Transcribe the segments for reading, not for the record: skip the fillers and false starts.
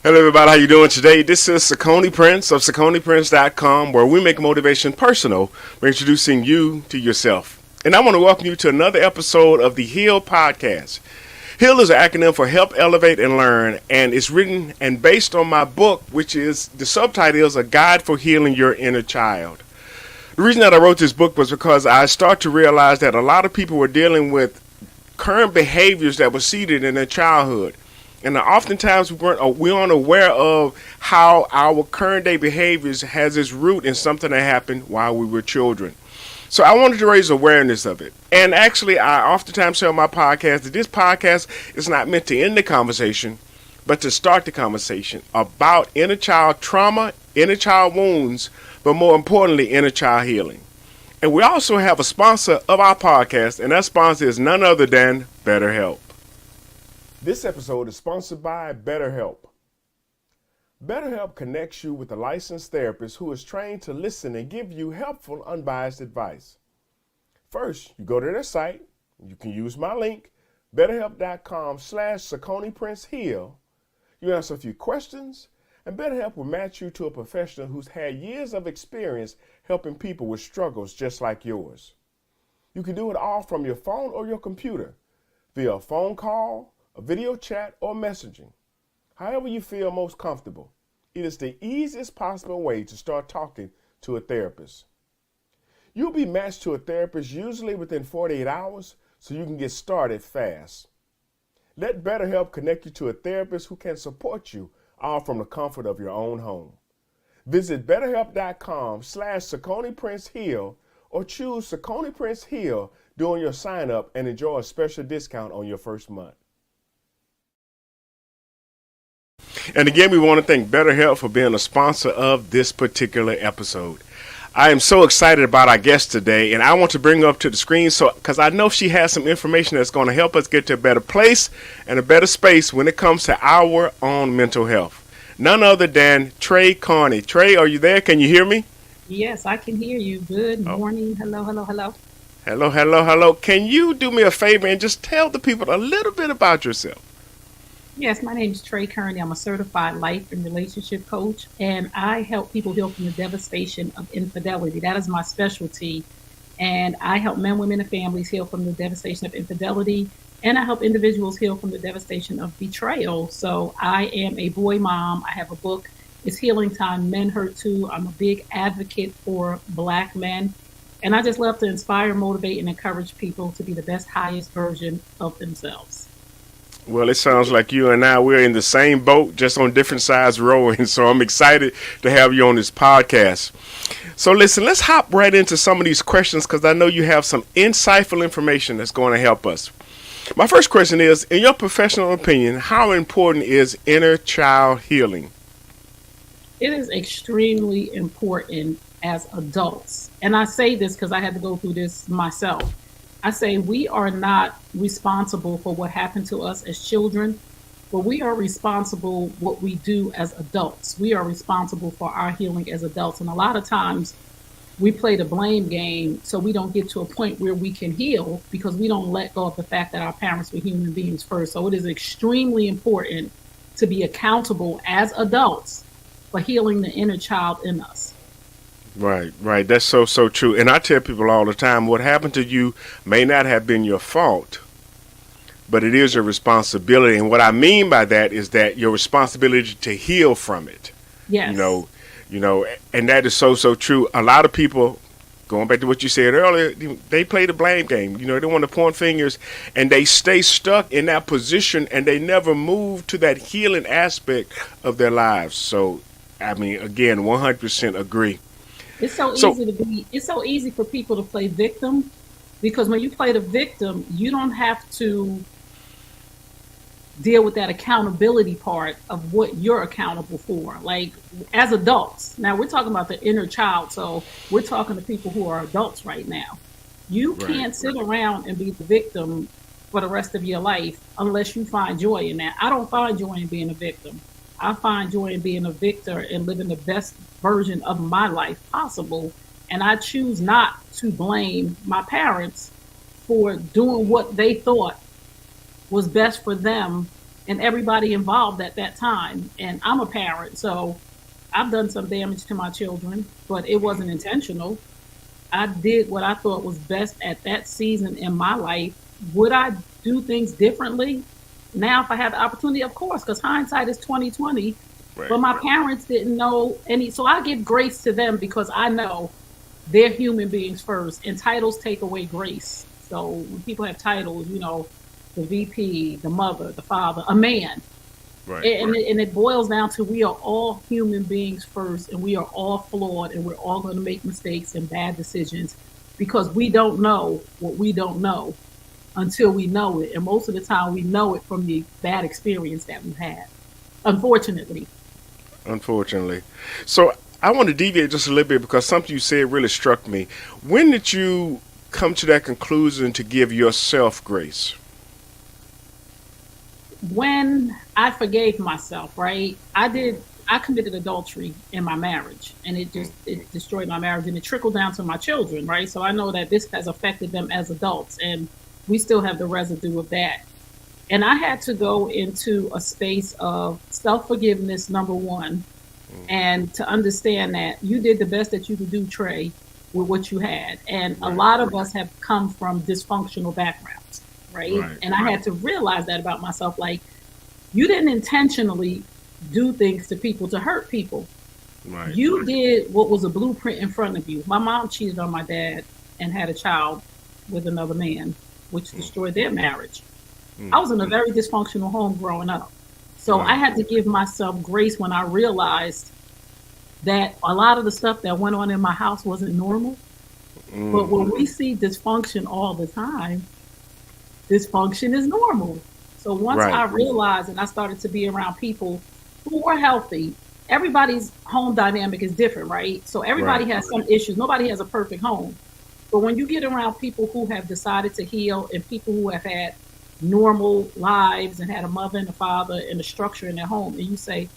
Hello everybody, how you doing today? This is Sakoni Prince of SakoniPrince.com, where we make motivation personal by introducing you to yourself. And I want to welcome you to another episode of the H.E.A.L podcast. H.E.A.L is an acronym for Help, Elevate, and Learn, and it's written and based on my book, which is, the subtitle is A Guide for Healing Your Inner Child. The reason that I wrote this book was because I started to realize that a lot of people were dealing with current behaviors that were seated in their childhood. And oftentimes we aren't aware of how our current day behaviors has its root in something that happened while we were children. So I wanted to raise awareness of it. And actually, I oftentimes say on my podcast that this podcast is not meant to end the conversation, but to start the conversation about inner child trauma, inner child wounds, but more importantly, inner child healing. And we also have a sponsor of our podcast, and that sponsor is none other than BetterHelp. This episode is sponsored by BetterHelp. BetterHelp connects you with a licensed therapist who is trained to listen and give you helpful, unbiased advice. First, you go to their site. You can use my link, betterhelp.com/SakoniPrinceHeal. You answer a few questions, and BetterHelp will match you to a professional who's had years of experience helping people with struggles just like yours. You can do it all from your phone or your computer, via a phone call, a video chat, or messaging. However you feel most comfortable. It is the easiest possible way to start talking to a therapist. You'll be matched to a therapist usually within 48 hours, so you can get started fast. Let BetterHelp connect you to a therapist who can support you, all from the comfort of your own home. Visit betterhelp.com/SakoniPrinceHeal or choose SakoniPrinceHeal during your sign up and enjoy a special discount on your first month. And again, we want to thank BetterHelp for being a sponsor of this particular episode. I am so excited about our guest today, and I want to bring her up to the screen because I know she has some information that's going to help us get to a better place and a better space when it comes to our own mental health. None other than Kearney. Trey, are you there? Can you hear me? Yes, I can hear you. Good morning. Hello, hello, hello. Hello, hello, hello. Can you do me a favor and just tell the people a little bit about yourself? Yes, my name is Kearney. I'm a certified life and relationship coach, and I help people heal from the devastation of infidelity. That is my specialty. And I help men, women, and families heal from the devastation of infidelity, and I help individuals heal from the devastation of betrayal. So I am a boy mom. I have a book. It's Healing Time, Men Hurt Too. I'm a big advocate for Black men. And I just love to inspire, motivate, and encourage people to be the best, highest version of themselves. Well, it sounds like you and I, we're in the same boat, just on different sides rowing. So I'm excited to have you on this podcast. So listen, let's hop right into some of these questions because I know you have some insightful information that's going to help us. My first question is, in your professional opinion, how important is inner child healing? It is extremely important as adults. And I say this because I had to go through this myself. I say we are not responsible for what happened to us as children, but we are responsible what we do as adults. We are responsible for our healing as adults. And a lot of times we play the blame game so we don't get to a point where we can heal because we don't let go of the fact that our parents were human beings first. So it is extremely important to be accountable as adults for healing the inner child in us. Right. That's so true. And I tell people all the time, what happened to you may not have been your fault, but it is your responsibility. And what I mean by that is that your responsibility to heal from it. Yes. You know, and that is so true. A lot of people, going back to what you said earlier, they play the blame game. You know, they want to point fingers and they stay stuck in that position and they never move to that healing aspect of their lives. So, I mean, again, 100% agree. It's so easy for people to play victim because when you play the victim, you don't have to deal with that accountability part of what you're accountable for. Like as adults, now we're talking about the inner child. So we're talking to people who are adults right now. You can't sit around and be the victim for the rest of your life unless you find joy in that. I don't find joy in being a victim. I find joy in being a victor and living the best version of my life possible. And I choose not to blame my parents for doing what they thought was best for them and everybody involved at that time. And I'm a parent, so I've done some damage to my children, but it wasn't intentional. I did what I thought was best at that season in my life. Would I do things differently now if I had the opportunity? Of course, because hindsight is 2020. Right. But my parents didn't know any, so I give grace to them because I know they're human beings first, and titles take away grace. So when people have titles, the VP, the mother, the father, a man, Right. and it boils down to we are all human beings first, and we are all flawed, and we're all going to make mistakes and bad decisions because we don't know what we don't know until we know it, and most of the time we know it from the bad experience that we've had, unfortunately. Unfortunately. So I want to deviate just a little bit because something you said really struck me. When did you come to that conclusion to give yourself grace? When I forgave myself, right? I committed adultery in my marriage, and it destroyed my marriage, and it trickled down to my children, right? So I know that this has affected them as adults, and we still have the residue of that. And I had to go into a space of self-forgiveness, number one, and to understand that you did the best that you could do, Trey, with what you had. And a lot of us have come from dysfunctional backgrounds, right? And I had to realize that about myself. Like, you didn't intentionally do things to people to hurt people. You did what was a blueprint in front of you. My mom cheated on my dad and had a child with another man, which destroyed their marriage. I was in a very dysfunctional home growing up. So I had to give myself grace when I realized that a lot of the stuff that went on in my house wasn't normal. But when we see dysfunction all the time, dysfunction is normal. So once I realized and I started to be around people who were healthy, everybody's home dynamic is different, right? So everybody has some issues. Nobody has a perfect home. But when you get around people who have decided to heal and people who have had normal lives and had a mother and a father and a structure in their home, and you say,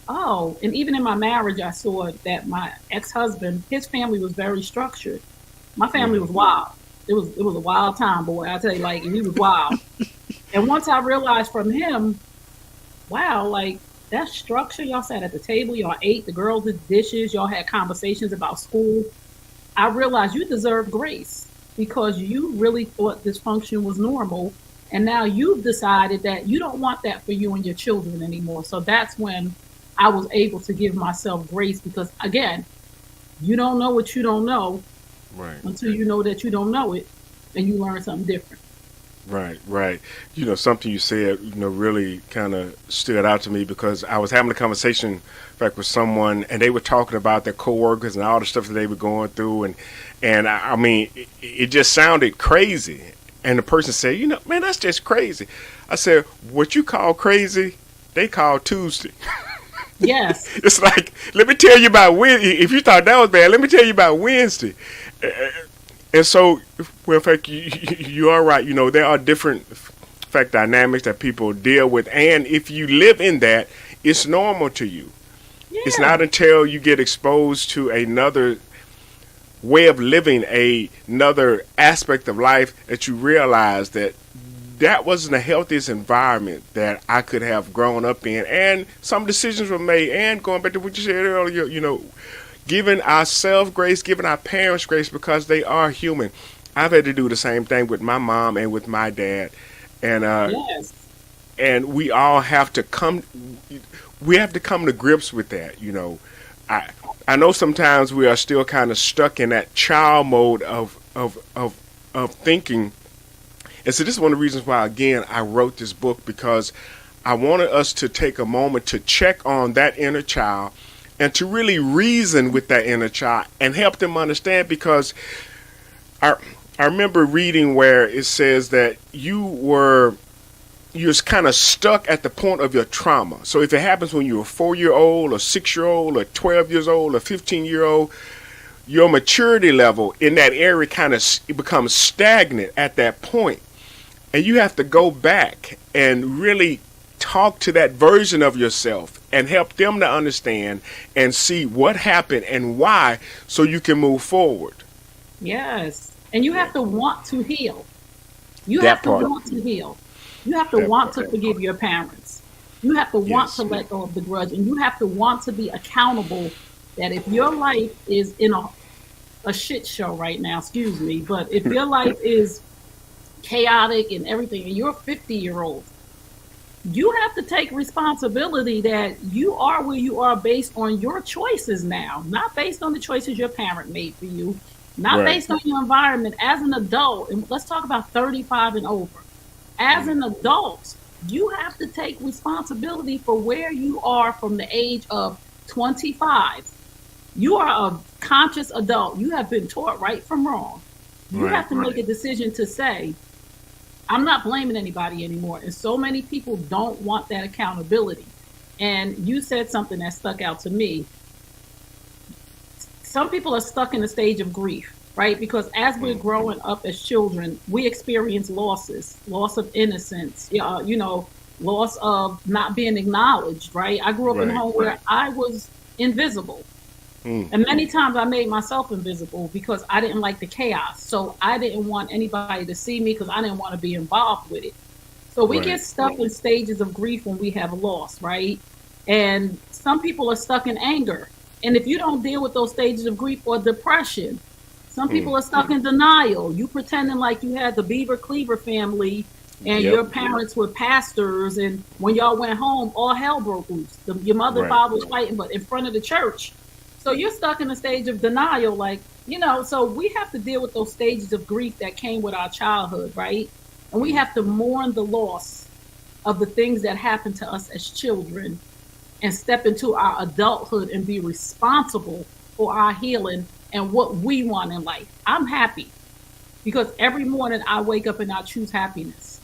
oh, and even in my marriage, I saw that my ex-husband, his family was very structured. My family was wild. It was a wild time, boy. I tell you, like, he was wild. And once I realized from him, wow, like, that structure, y'all sat at the table, y'all ate, the girls did dishes, y'all had conversations about school. I realized you deserve grace because you really thought dysfunction was normal. And now you've decided that you don't want that for you and your children anymore. So that's when I was able to give myself grace because, again, you don't know what you don't know until you know that you don't know it and you learn something different. Right. Something you said, really kind of stood out to me because I was having a conversation, in fact, with someone, and they were talking about their coworkers and all the stuff that they were going through, and I mean, it just sounded crazy. And the person said, man, that's just crazy. I said, what you call crazy, they call Tuesday. Yes. It's like, let me tell you about Wednesday. If you thought that was bad, let me tell you about Wednesday. And so, well, in fact, you are right. There are different dynamics that people deal with. And if you live in that, it's normal to you. Yeah. It's not until you get exposed to another way of living, another aspect of life, that you realize that wasn't the healthiest environment that I could have grown up in. And some decisions were made. And going back to what you said earlier, giving ourselves grace, giving our parents grace because they are human. I've had to do the same thing with my mom and with my dad. And and we all have to come to grips with that. I know sometimes we are still kind of stuck in that child mode of thinking. And so this is one of the reasons why, again, I wrote this book, because I wanted us to take a moment to check on that inner child and to really reason with that inner child and help them understand, because I remember reading where it says that you're kind of stuck at the point of your trauma. So if it happens when you're a 4-year-old or 6-year-old or 12 years old or 15-year-old, your maturity level in that area kind of becomes stagnant at that point. And you have to go back and really talk to that version of yourself and help them to understand and see what happened and why, so you can move forward. Yes. And you have to want to heal. You have to want to heal. You have to want to forgive your parents. You have to want Yes. to let go of the grudge, and you have to want to be accountable that if your life is in a shit show right now, excuse me, but if your life is chaotic and everything, and you're a 50-year-old, you have to take responsibility that you are where you are based on your choices now, not based on the choices your parent made for you, not Right. based on your environment. As an adult, and let's talk about 35 and over, as an adult, you have to take responsibility for where you are from the age of 25. You are a conscious adult. You have been taught right from wrong. You Right. have to make a decision to say, I'm not blaming anybody anymore. And so many people don't want that accountability. And you said something that stuck out to me. Some people are stuck in a stage of grief, right? Because as we're growing up as children, we experience losses, loss of innocence, loss of not being acknowledged, right? I grew up in a Right. home where I was invisible. And many times I made myself invisible because I didn't like the chaos. So I didn't want anybody to see me because I didn't want to be involved with it. So we get Right. stuck in stages of grief when we have a loss, right? And some people are stuck in anger. And if you don't deal with those stages of grief or depression, some people are stuck in denial. You pretending like you had the Beaver Cleaver family and Yep. your parents were pastors, and when y'all went home, all hell broke loose. Your mother and Right. father was fighting, but in front of the church. So you're stuck in a stage of denial, so we have to deal with those stages of grief that came with our childhood, right? And we have to mourn the loss of the things that happened to us as children and step into our adulthood and be responsible for our healing and what we want in life. I'm happy because every morning I wake up and I choose happiness.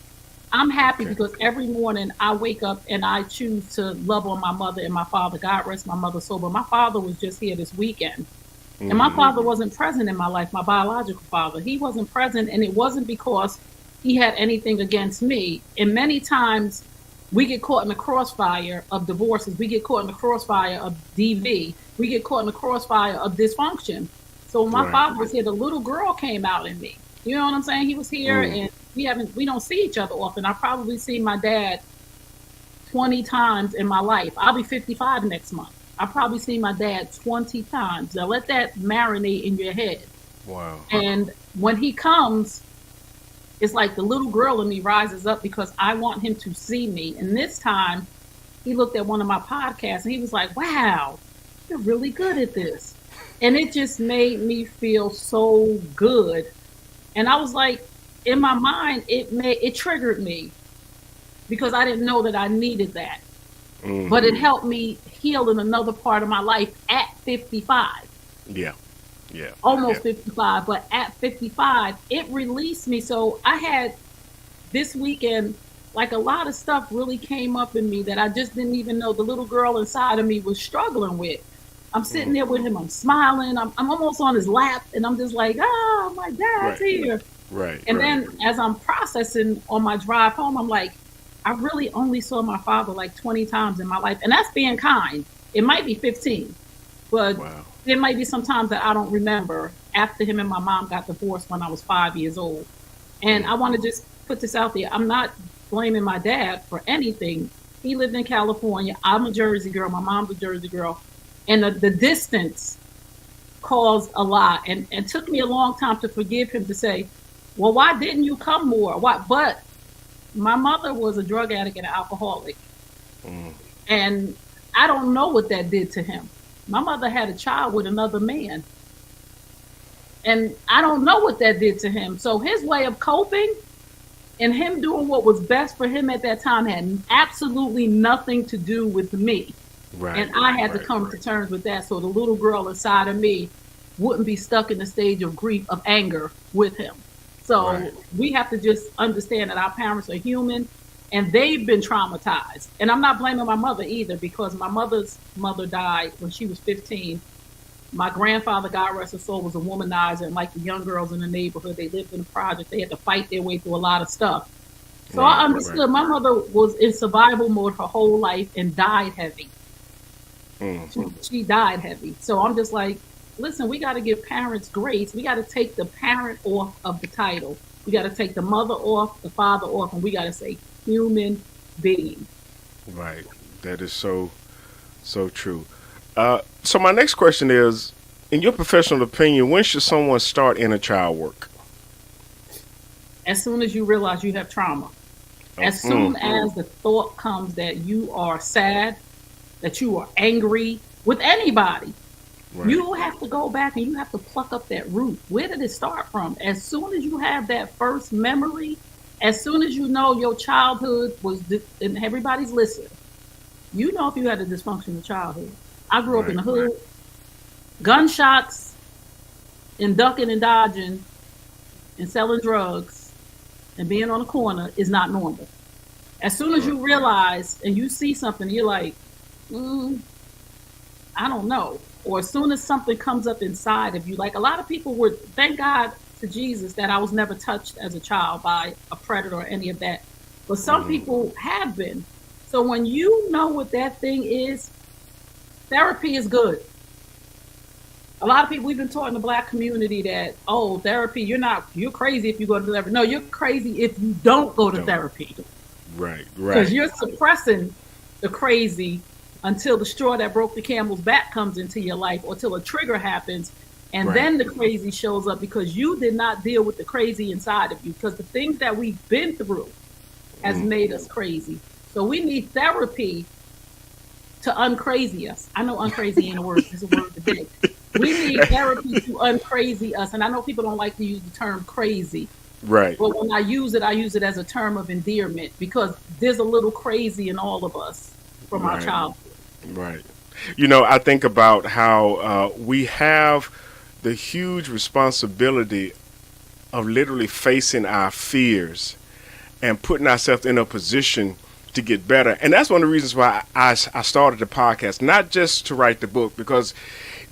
I'm happy Okay. because every morning I wake up and I choose to love on my mother and my father. God rest my mother's soul. But my father was just here this weekend. And my father wasn't present in my life, my biological father. He wasn't present, and it wasn't because he had anything against me. And many times we get caught in the crossfire of divorces. We get caught in the crossfire of DV. We get caught in the crossfire of dysfunction. So when my Right. father was here, the little girl came out in me. You know what I'm saying? He was here, and we don't see each other often. I probably see my dad 20 times in my life. I'll be 55 next month. I probably see my dad 20 times. Now let that marinate in your head. Wow. And when he comes, it's like the little girl in me rises up because I want him to see me. And this time, he looked at one of my podcasts and he was like, wow, you're really good at this. And it just made me feel so good. And I was like, in my mind, it triggered me because I didn't know that I needed that. But it helped me heal in another part of my life at 55, Yeah. Yeah. almost 55. But at 55, it released me. So I had this weekend, like a lot of stuff really came up in me that I just didn't even know the little girl inside of me was struggling with. I'm sitting there with him, I'm smiling, I'm almost on his lap, and I'm just like, oh, my dad's Right. here. Right. And Right. then as I'm processing on my drive home, I'm like, I really only saw my father like 20 times in my life. And that's being kind. It might be 15, but Wow. there might be some times that I don't remember after him and my mom got divorced when I was 5 years old. And I want to just put this out there. I'm not blaming my dad for anything. He lived in California. I'm a Jersey girl. My mom's a Jersey girl. And the distance caused a lot. And took me a long time to forgive him, to say, well, why didn't you come more? Why? But my mother was a drug addict and an alcoholic. And I don't know what that did to him. My mother had a child with another man. And I don't know what that did to him. So his way of coping and him doing what was best for him at that time had absolutely nothing to do with me. Right. And I had to Right. come to terms with that so the little girl inside of me wouldn't be stuck in the stage of grief, of anger with him. So Right. we have to just understand that our parents are human and they've been traumatized. And I'm not blaming my mother either, because my mother's mother died when she was 15. My grandfather, God rest his soul, was a womanizer, and like the young girls in the neighborhood, they lived in a project. They had to fight their way through a lot of stuff. So Right, I understood right. my mother was in survival mode her whole life and died heavy. She died heavy. So I'm just like, listen, we got to give parents grace. We got to take the parent off of the title. We got to take the mother off, the father off, and we got to say human being. Right. That is so true. So my next question is, in your professional opinion, when should someone start inner child work? As soon as you realize you have trauma, Oh, as soon as the thought comes that you are sad, that you are angry with anybody, right. you have to go back and you have to pluck up that root. Where did it start from? As soon as you have that first memory, as soon as you know your childhood was, and everybody's listening, you know if you had a dysfunctional childhood. I grew up in Right. the hood, gunshots and ducking and dodging and selling drugs and being on the corner is not normal. As soon as Right. you realize and you see something, you're like, mm, I don't know. Or as soon as something comes up inside of you, like a lot of people were, thank God to Jesus that I was never touched as a child by a predator or any of that. But some people have been. So when you know what that thing is, therapy is good. A lot of people, we've been taught in the black community that, oh, therapy, you're crazy if you go to therapy. No, you're crazy if you don't go to Don't. therapy, Right. because Right. you're suppressing the crazy until the straw that broke the camel's back comes into your life, or till a trigger happens, and Right. then the crazy shows up because you did not deal with the crazy inside of you, because the things that we've been through has made us crazy. So we need therapy to uncrazy us. I know uncrazy ain't a word, it's a word today. We need therapy to uncrazy us. And I know people don't like to use the term crazy, Right. but when I use it as a term of endearment, because there's a little crazy in all of us from our Right. childhood. Right. You know, I think about how we have the huge responsibility of literally facing our fears and putting ourselves in a position to get better. And that's one of the reasons why I started the podcast, not just to write the book, because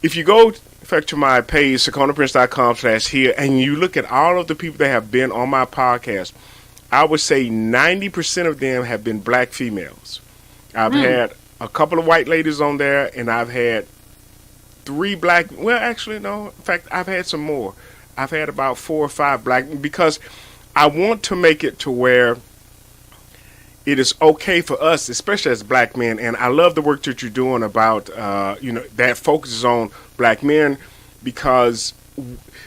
if you go, in fact, to my page, secondarprince.com/here, and you look at all of the people that have been on my podcast, I would say 90% of them have been black females. I've Mm, had a couple of white ladies on there, and I've had three black. Well, actually, no. In fact, I've had some more. I've had about 4 or 5 black, because I want to make it to where it is okay for us, especially as black men. And I love the work that you're doing about, that focuses on black men, because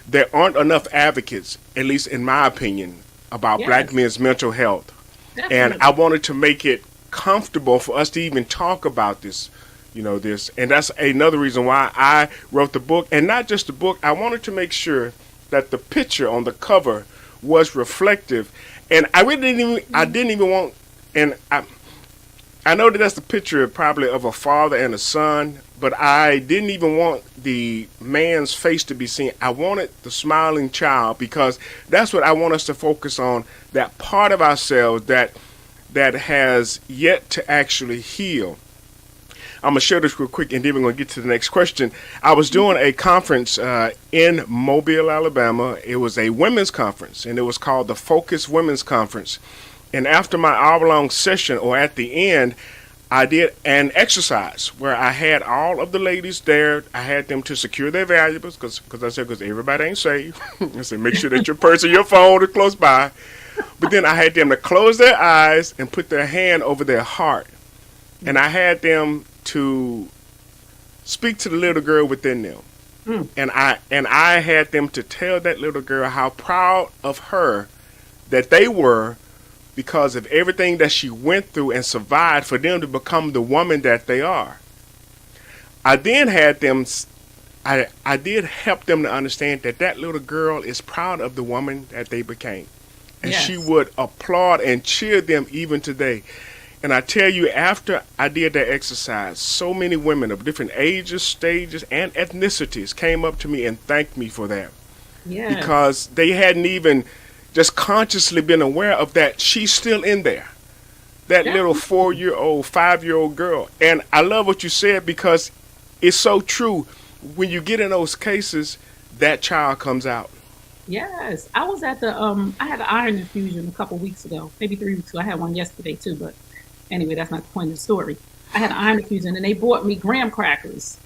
there aren't enough advocates, at least in my opinion, about black yes, men's mental health. And I definitely. wanted to make it comfortable for us to even talk about this, and that's another reason why I wrote the book. And not just the book, I wanted to make sure that the picture on the cover was reflective. And I didn't even want, and I know that that's the picture probably of a father and a son, but I didn't even want the man's face to be seen. I wanted the smiling child, because that's what I want us to focus on, that part of ourselves that has yet to actually heal. I'm gonna share this real quick, and then we're gonna get to the next question. I was doing a conference in Mobile, Alabama. It was a women's conference, and it was called the Focus Women's Conference. And after my hour-long session, or at the end, I did an exercise where I had all of the ladies there. I had them to secure their valuables, because everybody ain't safe. I said, make sure that your purse or your phone are close by. But then I had them to close their eyes and put their hand over their heart. And I had them to speak to the little girl within them. Mm, And I had them to tell that little girl how proud of her that they were, because of everything that she went through and survived, for them to become the woman that they are. I then had them I did help them to understand that that little girl is proud of the woman that they became. And she yes, would applaud and cheer them even today. And I tell you, after I did that exercise, so many women of different ages, stages, and ethnicities came up to me and thanked me for that, yes, because they hadn't even just consciously been aware of that. She's still in there, that little definitely. 4-year-old, 5-year-old girl. And I love what you said, because it's so true. When you get in those cases, that child comes out. Yes. I was at I had an iron infusion a couple weeks ago, maybe 3 weeks ago. I had one yesterday too, but anyway, that's not the point of the story. I had an iron infusion and they bought me graham crackers.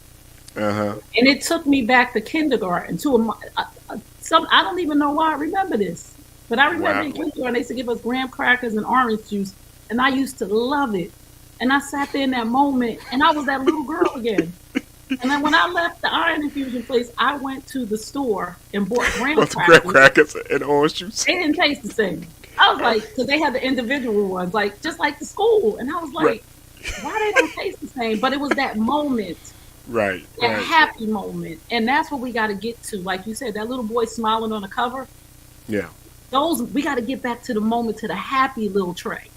Uh huh. And it took me back to kindergarten to some, I don't even know why I remember this, but I remember Wow. in kindergarten they used to give us graham crackers and orange juice, and I used to love it. And I sat there in that moment, and I was that little girl again. And then when I left the iron infusion place, I went to the store and bought graham With the graham crackers. crackers and orange juice. They didn't taste the same. I was like, because they had the individual ones, like just like the school. And I was Right. like, why they don't taste the same? But it was that moment, Right. that Right. happy moment. And that's what we got to get to. Like you said, that little boy smiling on the cover, Yeah. those, we got to get back to the moment, to the happy little tray.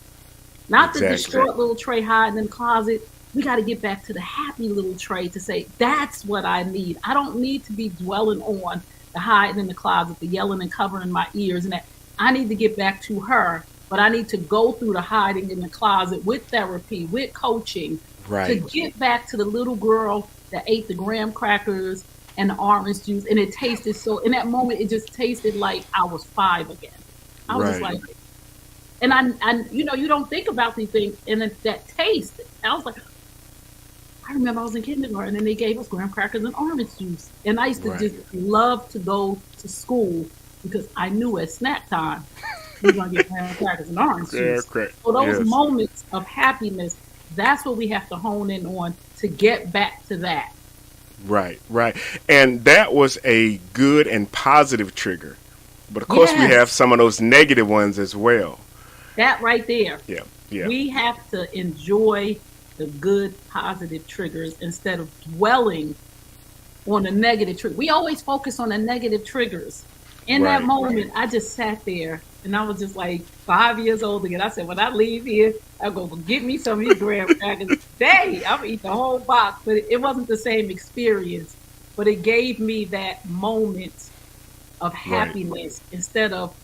Not the Exactly. distraught little tray hiding in the closet. We got to get back to the happy little tray to say, that's what I need. I don't need to be dwelling on the hiding in the closet, the yelling and covering my ears, and that. I need to get back to her, but I need to go through the hiding in the closet with therapy, with coaching, to Right. get back to the little girl that ate the graham crackers and the orange juice. And it tasted so, in that moment, it just tasted like I was 5 again. I was just Right. like, and I, you know, you don't think about these things, and that taste. I was like, I remember I was in kindergarten and they gave us graham crackers and orange juice. And I used to Right. just love to go to school because I knew at snack time we were going to get graham crackers and orange Yeah, juice. correct. So those Yes. moments of happiness, that's what we have to hone in on to get back to that. Right. Right. And that was a good and positive trigger. But of course, we have Yes, some of those negative ones as well. that right there. Yeah. Yeah. We have to enjoy the good, positive triggers instead of dwelling on the negative trigger. We always focus on the negative triggers. In that Right. moment, I just sat there and I was just like 5 years old again. I said, when I leave here, I'll go get me some of these graham crackers. Today, I'm gonna eat the whole box. But it wasn't the same experience. But it gave me that moment of Right. happiness instead of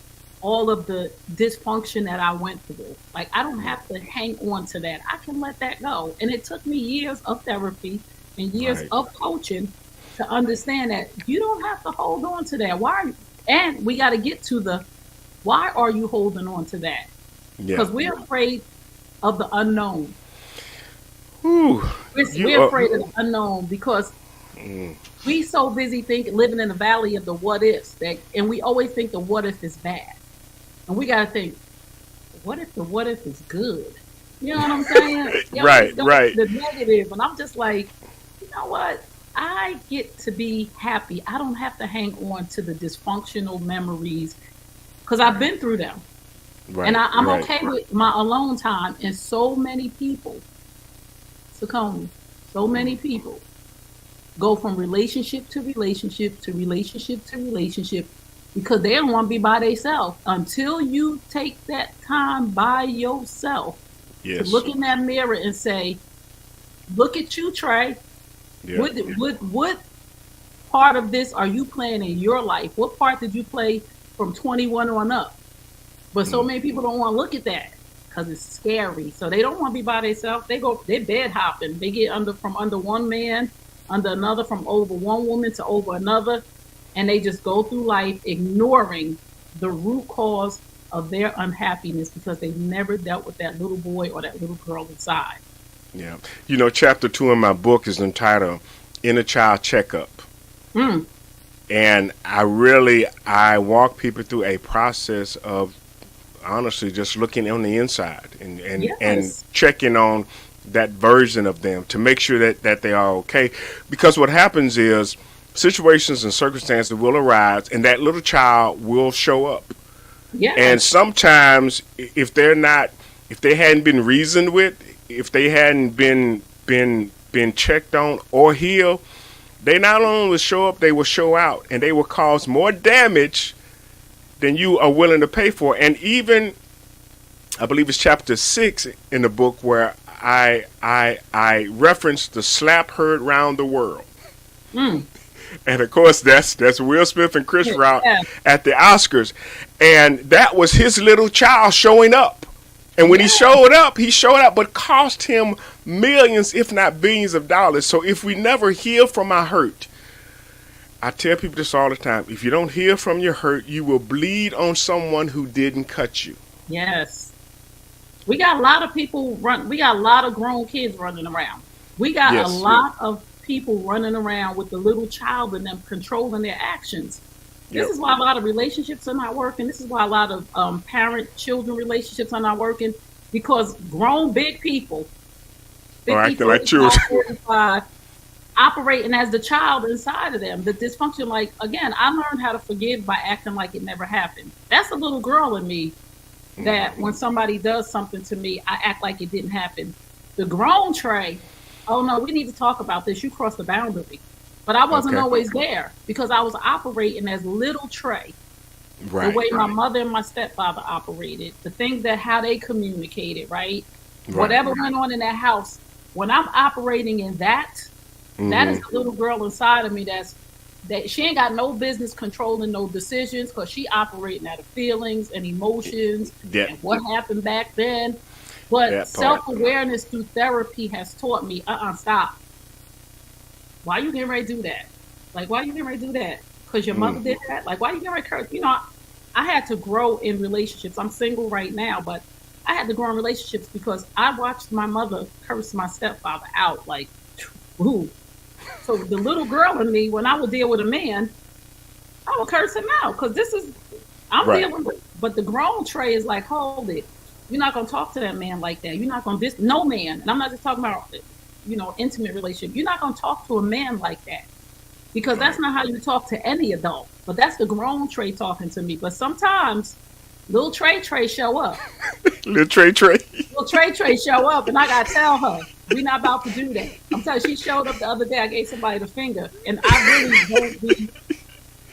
all of the dysfunction that I went through. Like, I don't have to hang on to that. I can let that go. And it took me years of therapy and years Right. of coaching to understand that you don't have to hold on to that. Why? And we got to get to the why are you holding on to that? Yeah. Because we're afraid of the unknown. Ooh. We're, You we're are. afraid of the unknown because Mm. we so busy thinking, living in the valley of the what ifs, that, and we always think the what if is bad. And we got to think, what if the what if is good? You know what I'm saying? You always Right. go Right. to the negative, and I'm just like, you know what? I get to be happy. I don't have to hang on to the dysfunctional memories because I've been through them, and Right. I'm Right. okay with my alone time. And so many people, Sakoni, so many people go from relationship to relationship to relationship to relationship because they don't want to be by themselves. Until you take that time by yourself to Yes. look in that mirror and say, look at you, Trey. Yeah. What part of this are you playing in your life? What part did you play from 21 on up? But so Mm. many people don't want to look at that because it's scary. So they don't want to be by themselves. They're bed hopping. They get from under one man, under another, from over one woman to over another, and they just go through life ignoring the root cause of their unhappiness because they've never dealt with that little boy or that little girl inside. Yeah. You know, chapter 2 in my book is entitled Inner Child Checkup. Mm, And I walk people through a process of honestly just looking on the inside and yes. checking on that version of them to make sure that they are okay. Because what happens is situations and circumstances will arise and that little child will show up. And Yes. sometimes if they hadn't been reasoned with, if they hadn't been checked on or healed, they not only will show up, they will show out and they will cause more damage than you are willing to pay for. And even I believe it's chapter 6 in the book where I reference the slap heard round the world. Mm, And of course that's Will Smith and Chris Rock yeah. at the Oscars. And that was his little child showing up. And when Yeah. he showed up, but cost him millions, if not billions of dollars. So if we never heal from our hurt, I tell people this all the time. If you don't heal from your hurt, you will bleed on someone who didn't cut you. Yes. We got a lot of people we got a lot of grown kids running around. We got a Yes. lot of people running around with the little child in them controlling their actions. This Yep. is why a lot of relationships are not working. This is why a lot of parent-children relationships are not working because grown big people Or 50, acting like 45, children. 45, operating as the child inside of them. The dysfunction, like, again, I learned how to forgive by acting like it never happened. That's a little girl in me that when somebody does something to me, I act like it didn't happen. The grown Trey, oh no, we need to talk about this. You crossed the boundary. But I wasn't always there because I was operating as little Trey. Right, the way my mother and my stepfather operated, the things that how they communicated, right? Whatever went on in that house, when I'm operating in that, that is the little girl inside of me that she ain't got no business controlling no decisions because she operating out of feelings and emotions and what happened back then. But self-awareness through therapy has taught me, stop. Why you getting ready to do that? Like, why you getting ready to do that? Because your mother did that? Like, why you getting ready to curse? You know, I had to grow in relationships. I'm single right now, but I had to grow in relationships because I watched my mother curse my stepfather out. Like, whoo. So the little girl in me, when I would deal with a man, I would curse him out because I'm dealing with. But the grown Trey is like, hold it. You're not going to talk to that man like that. You're not going to, no man. And I'm not just talking about, intimate relationship. You're not going to talk to a man like that because that's not how you talk to any adult. But that's the grown Trey talking to me. But sometimes little Trey show up. Little Trey. Little Trey show up, and I got to tell her, we're not about to do that. I'm telling you, she showed up the other day. I gave somebody the finger, and I really don't be.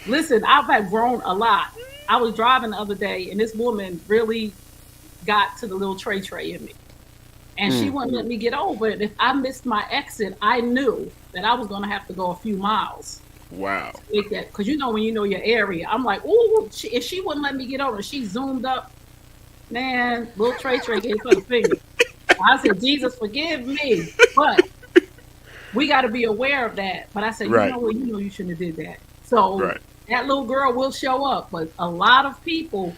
Listen, I've had grown a lot. I was driving the other day, and this woman really got to the little Trey in me. And she wouldn't let me get over it. If I missed my exit, I knew that I was going to have to go a few miles. Wow. Because when you know your area, I'm like, ooh, if she wouldn't let me get over, she zoomed up. Man, little Trey gave her the finger. I said, Jesus, forgive me. But we got to be aware of that. But I said, you know what? You shouldn't have did that. So that little girl will show up. But a lot of people,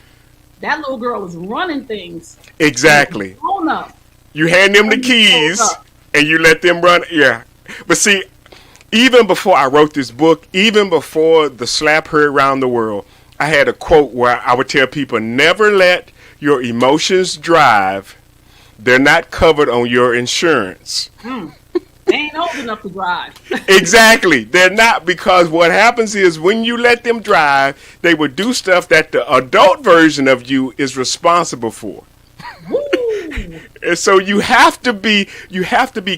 that little girl is running things. Exactly. Grown up. You hand them the keys and you let them run. Yeah. But see, even before I wrote this book, even before the slap heard around the world, I had a quote where I would tell people, never let your emotions drive. They're not covered on your insurance. They ain't old enough to drive. Exactly. They're not, because what happens is when you let them drive, they will do stuff that the adult version of you is responsible for. And so you have to be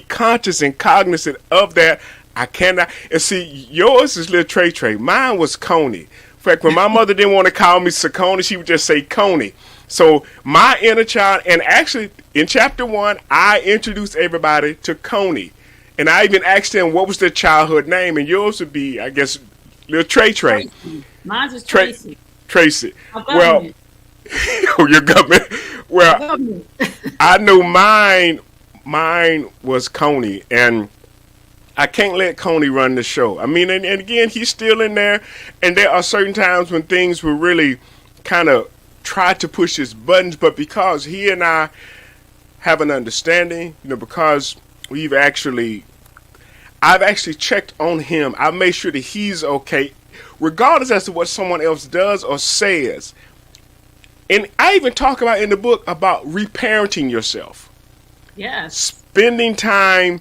conscious and cognizant of that. I cannot. And see, yours is little Trey. Mine was Coney. In fact, when my mother didn't want to call me Sakoni, she would just say Coney. So my inner child, and actually in chapter 1, I introduced everybody to Coney. And I even asked them what was their childhood name, and yours would be, I guess, little Trey. Mine's is Tracy. Tracy. Well, your government. Well, I know mine was Coney, and I can't let Coney run the show. I mean, and again, he's still in there, and there are certain times when things will really kind of try to push his buttons, but because he and I have an understanding, because I've actually checked on him. I've made sure that he's okay, regardless as to what someone else does or says. And I even talk about in the book about reparenting yourself. Yes. Spending time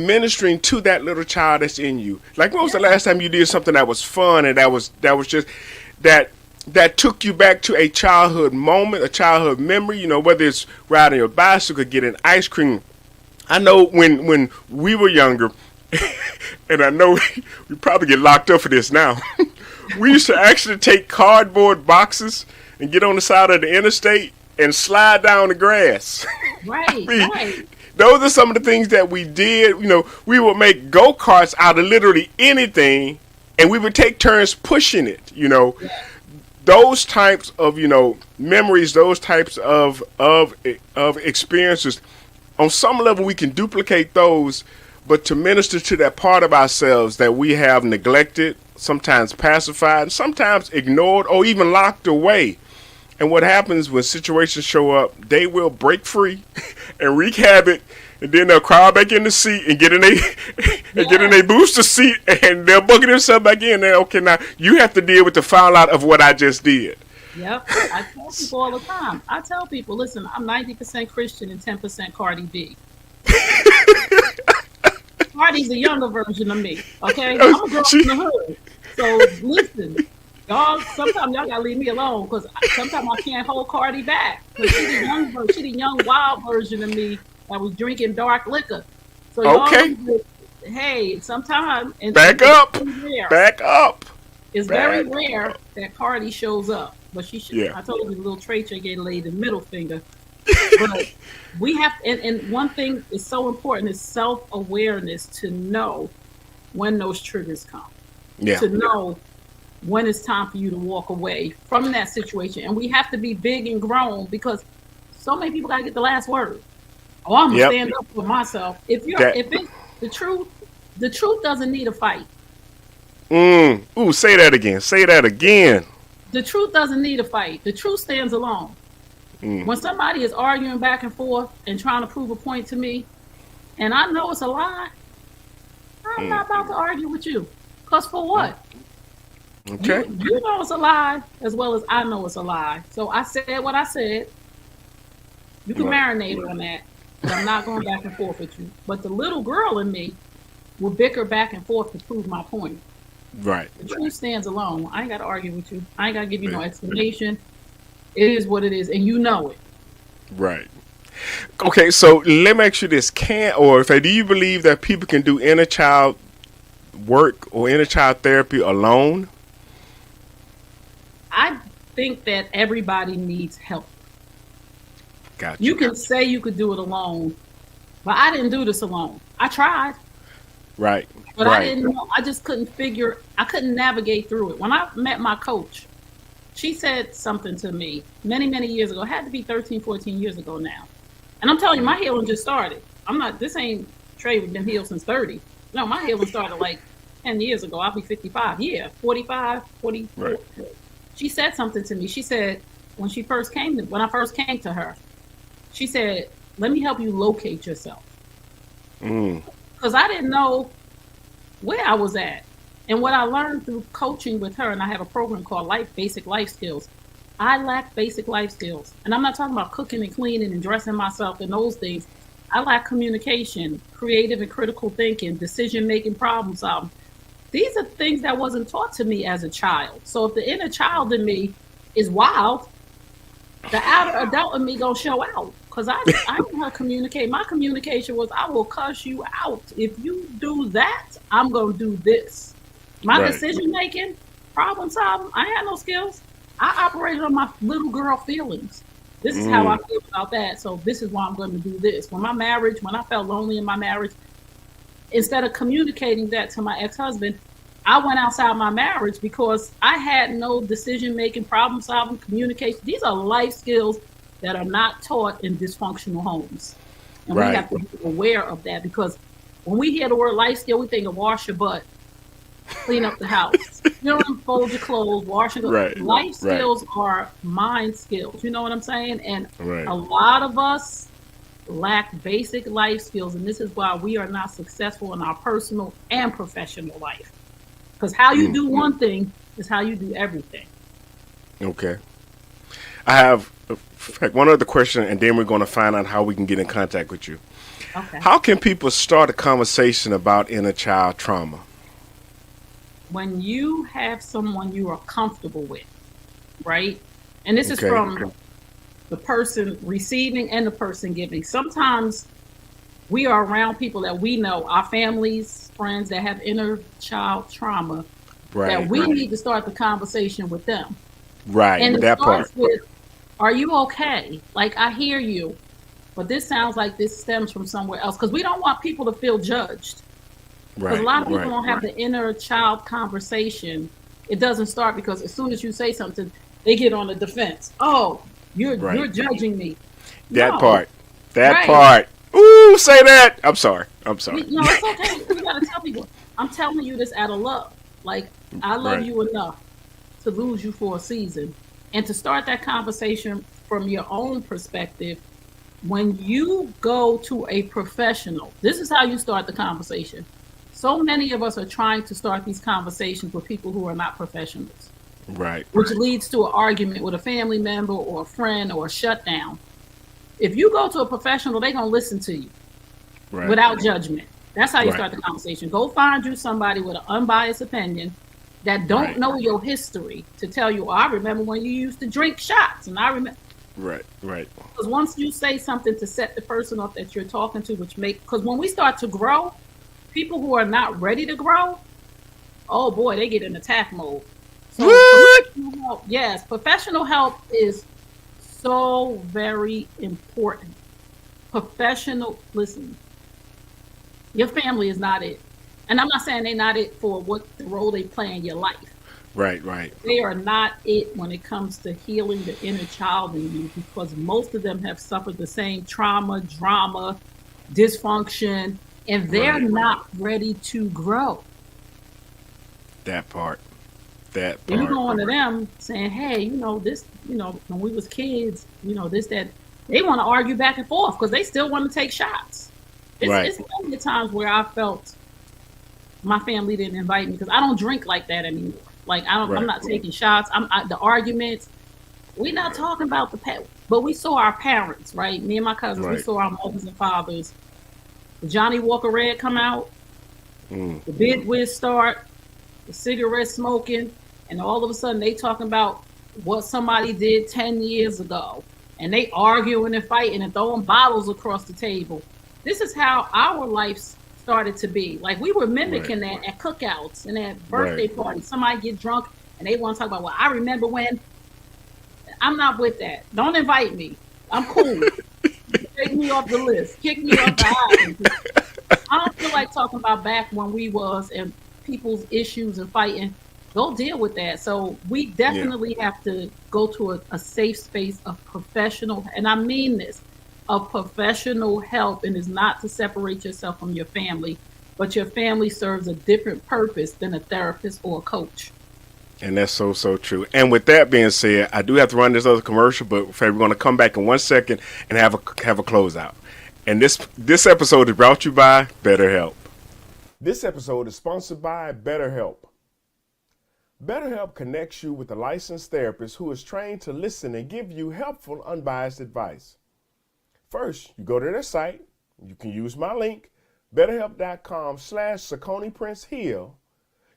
ministering to that little child that's in you. Like, when was the last time you did something that was fun and that was just that took you back to a childhood moment, a childhood memory, whether it's riding your bicycle, getting ice cream. I know when we were younger, and I know we probably get locked up for this now, we used to actually take cardboard boxes and get on the side of the interstate and slide down the grass. Right, right. Those are some of the things that we did. We would make go-karts out of literally anything, and we would take turns pushing it, Those types of, memories, those types of experiences, on some level we can duplicate those, but to minister to that part of ourselves that we have neglected, sometimes pacified, sometimes ignored, or even locked away. And what happens when situations show up, they will break free and wreak havoc, and then they'll crawl back in the seat and get in a booster seat, and they'll bucket themselves back in. Okay, now you have to deal with the fallout of what I just did. Yep. I tell people all the time. I tell people, listen, I'm 90% Christian and 10% Cardi B. Cardi's a younger version of me. Okay, I'm a girl She, from the hood. So listen, y'all. Sometimes y'all gotta leave me alone because sometimes I can't hold Cardi back because she the young wild version of me that was drinking dark liquor. So y'all, okay. hey, sometimes Back it's up. very rare. Back up. It's very Back rare up. that Cardi shows up, but she should. Yeah. I told you the little trait you get laid the middle finger. But we have, and one thing is so important is self-awareness to know when those triggers come, Yeah. to know when it's time for you to walk away from that situation. And we have to be big and grown because so many people got to get the last word. Oh, I'm gonna Yep. stand up for myself. That. If it's the truth doesn't need a fight. Ooh, say that again. Say that again. The truth doesn't need a fight. The truth stands alone. When somebody is arguing back and forth and trying to prove a point to me, and I know it's a lie, I'm not about to argue with you. Because for what? Okay. You know it's a lie as well as I know it's a lie. So I said what I said. You can marinate on that. But I'm not going back and forth with you. But the little girl in me will bicker back and forth to prove my point. Right. The truth stands alone. I ain't got to argue with you. I ain't got to give you no explanation. It is what it is, and you know it. Right. Okay, so let me ask you this: do you believe that people can do inner child work or inner child therapy alone? I think that everybody needs help. Gotcha. You can say you could do it alone, but I didn't do this alone. I tried, Right. but Right. I didn't know. I just I couldn't navigate through it. When I met my coach, she said something to me many, many years ago. It had to be 13, 14 years ago now. And I'm telling you, my healing just started. This ain't Trey been healed since 30. No, my healing started like 10 years ago. I'll be 55. Yeah, 45, 40. Right. She said something to me. She said, when I first came to her, she said, let me help you locate yourself. Because I didn't know where I was at. And what I learned through coaching with her, and I have a program called Basic Life Skills. I lack basic life skills. And I'm not talking about cooking and cleaning and dressing myself and those things. I lack communication, creative and critical thinking, decision-making, problem solving. These are things that wasn't taught to me as a child. So if the inner child in me is wild, the outer adult in me gonna show out. Because I know how to communicate. My communication was, I will cuss you out. If you do that, I'm gonna do this. My decision making, problem solving, I ain't had no skills. I operated on my little girl feelings. This is how I feel about that. So this is why I'm going to do this. When I felt lonely in my marriage, instead of communicating that to my ex-husband, I went outside my marriage because I had no decision-making, problem-solving, communication. These are life skills that are not taught in dysfunctional homes. And we have to be aware of that because when we hear the word life skill, we think of wash your butt, clean up the house, fold your clothes, wash your clothes. Life skills are mind skills. You know what I'm saying? And a lot of us lack basic life skills. And this is why we are not successful in our personal and professional life. Because how you do one thing is how you do everything. Okay. I have one other question, and then we're going to find out how we can get in contact with you. Okay. How can people start a conversation about inner child trauma? When you have someone you are comfortable with, right? And this is from the person receiving and the person giving. Sometimes we are around people that we know, our families, friends that have inner child trauma, that we need to start the conversation with them. Right, and that part. With, are you okay? Like, I hear you, but this sounds like this stems from somewhere else. Because we don't want people to feel judged. Because a lot of people don't have the inner child conversation. It doesn't start because as soon as you say something, they get on the defense. Oh, you're judging me. That part. Ooh, say that. I'm sorry. No, it's okay. You gotta tell people. I'm telling you this out of love. Like, I love you enough to lose you for a season. And to start that conversation from your own perspective, when you go to a professional, this is how you start the conversation. So many of us are trying to start these conversations with people who are not professionals. Right. which leads to an argument with a family member or a friend or a shutdown. If you go to a professional, they're going to listen to you without judgment. That's how you start the conversation. Go find you somebody with an unbiased opinion that don't know your history to tell you, oh, I remember when you used to drink shots. And I remember. Right. Because once you say something to set the person up that you're talking to, because when we start to grow, people who are not ready to grow, oh boy, they get in attack mode. So professional help, yes, professional help is so very important. Listen, your family is not it. And I'm not saying they're not it for what the role they play in your life. Right. They are not it when it comes to healing the inner child in you, because most of them have suffered the same trauma, drama, dysfunction, and they're not ready to grow. That part. You're going to them saying, hey, this, when we was kids, this, that. They want to argue back and forth because they still want to take shots. It's many of times where I felt my family didn't invite me because I don't drink like that anymore. Like I'm not taking shots. The arguments. We're not talking about the past, but we saw our parents, right? Me and my cousins, we saw our mothers and fathers. The Johnny Walker Red come out, the bid whiz start, the cigarette smoking, and all of a sudden they talking about what somebody did 10 years ago. And they arguing and fighting and throwing bottles across the table. This is how our lives started to be. Like we were mimicking that at cookouts and at birthday parties. Somebody get drunk and they want to talk about, well, I remember when. I'm not with that. Don't invite me. I'm cool. Take me off the list. Kick me off the island. I don't feel like talking about back when we was and people's issues and fighting. Go deal with that. So we definitely have to go to a safe space of professional, and I mean this, of professional help, and is not to separate yourself from your family, but your family serves a different purpose than a therapist or a coach. And that's so true. And with that being said, I do have to run this other commercial, but we're going to come back in 1 second and have a closeout. And this episode is brought to you by BetterHelp. This episode is sponsored by BetterHelp. BetterHelp connects you with a licensed therapist who is trained to listen and give you helpful, unbiased advice. First, you go to their site. You can use my link, betterhelp.com/SacconiPrinceHeal.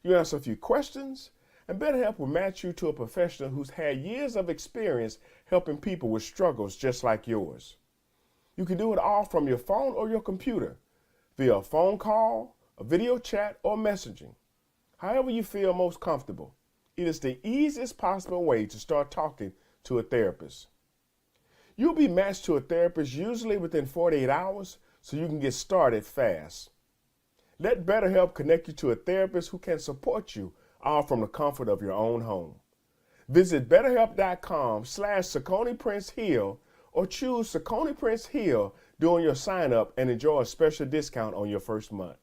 You answer a few questions, and BetterHelp will match you to a professional who's had years of experience helping people with struggles just like yours. You can do it all from your phone or your computer, via a phone call, a video chat, or messaging. However you feel most comfortable, it is the easiest possible way to start talking to a therapist. You'll be matched to a therapist usually within 48 hours, so you can get started fast. Let BetterHelp connect you to a therapist who can support you, all from the comfort of your own home. Visit betterhelp.com/SacconiPrinceHeal or choose Sacconi Prince Heal during your sign up and enjoy a special discount on your first month.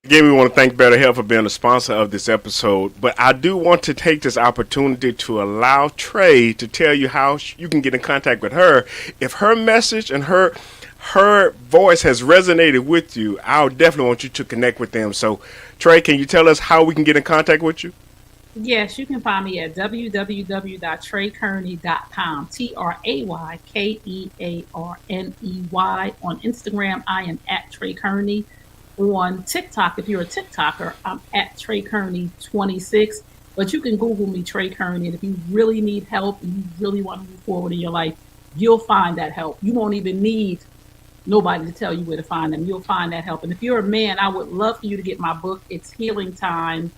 Again, we want to thank BetterHelp for being a sponsor of this episode, but I do want to take this opportunity to allow Trey to tell you how you can get in contact with her. If her message and her voice has resonated with you, I'll definitely want you to connect with them. So, Trey, can you tell us how we can get in contact with you? Yes, you can find me at www.traykearney.com, TrayKearney. On Instagram, I am at Trey Kearney. On TikTok, if you're a TikToker, I'm at Trey Kearney 26. But you can Google me, Trey Kearney, and if you really need help and you really want to move forward in your life, you'll find that help. You won't even need nobody to tell you where to find them. You'll find that help. And if you're a man, I would love for you to get my book. It's Healing Time.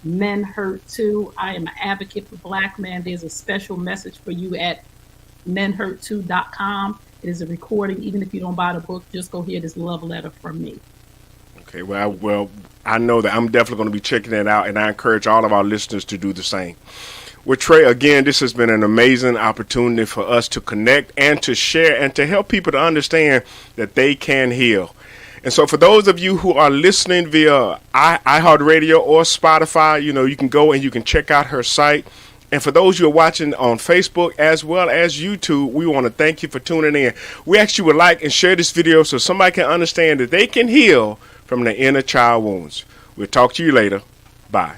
Men Hurt Too. I am an advocate for Black men. There's a special message for you at menhurt2.com. It is a recording. Even if you don't buy the book, just go hear this love letter from me. Okay, well, I know that I'm definitely going to be checking it out, and I encourage all of our listeners to do the same. With Trey, again, this has been an amazing opportunity for us to connect and to share and to help people to understand that they can heal. And so for those of you who are listening via iHeartRadio or Spotify, you can go and you can check out her site. And for those who are watching on Facebook as well as YouTube, we want to thank you for tuning in. We actually would like and share this video so somebody can understand that they can heal from their inner child wounds. We'll talk to you later. Bye.